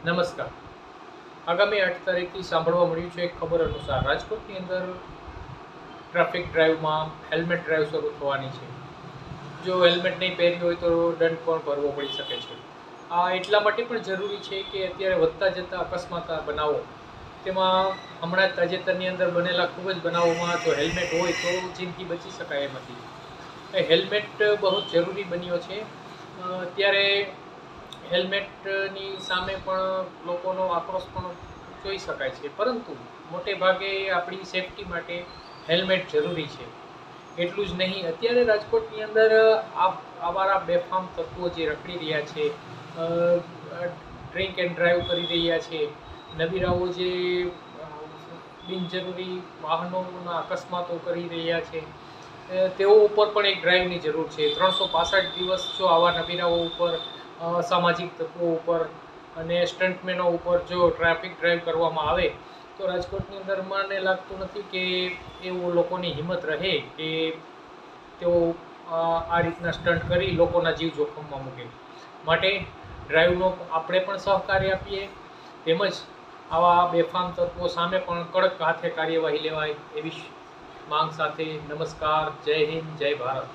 નમસ્કાર. આગામી 8 તારીખથી સાંભળવા મળ્યું છે એક ખબર અનુસાર રાજકોટની અંદર ટ્રાફિક ડ્રાઈવમાં હેલ્મેટ ડ્રાઈવ શરૂ થવાની છે. જો હેલ્મેટ નહીં પહેર્યું હોય તો દંડ પણ ભરવો પડી શકે છે. આ એટલા માટે પણ જરૂરી છે કે અત્યારે વધતા જતા અકસ્માત બનાવો તેમાં હમણાં તાજેતરની અંદર બનેલા ખૂબ જ બનાવોમાં જો હેલ્મેટ હોય તો જિંદગી બચી શકાય એમ હતી. હેલ્મેટ બહુ જ જરૂરી બન્યો છે. અત્યારે હેલ્મેટની સામે પણ લોકોનો આક્રોશ પણ જોઈ શકાય છે, પરંતુ મોટે ભાગે આપણી સેફટી માટે હેલ્મેટ જરૂરી છે. એટલું જ નહીં, અત્યારે રાજકોટની અંદર આવારા બેફામ તત્વો જે રખડી રહ્યા છે, ડ્રિંક એન્ડ ડ્રાઈવ કરી રહ્યા છે, નબીરાઓ જે બિનજરૂરી વાહનોના અકસ્માતો કરી રહ્યા છે, તેઓ ઉપર પણ એક ડ્રાઈવની જરૂર છે. 365 દિવસ જો આવા નબીરાઓ ઉપર, સામાજિક તત્વો ઉપર અને સ્ટન્ટમેનો ઉપર જો ટ્રાફિક ડ્રાઈવ કરવામાં આવે તો રાજકોટની અંદર મને લાગતું નથી કે એવું લોકોની હિંમત રહે કે તેઓ આ રીતના સ્ટન્ટ કરી લોકોના જીવ જોખમમાં મૂકે. માટે ડ્રાઈવનો આપણે પણ સહકાર્ય આપીએ, તેમજ આવા બેફામ તત્વો સામે પણ કડક હાથે કાર્યવાહી લેવાય એવી માંગ સાથે નમસ્કાર. જય હિન્દ, જય ભારત.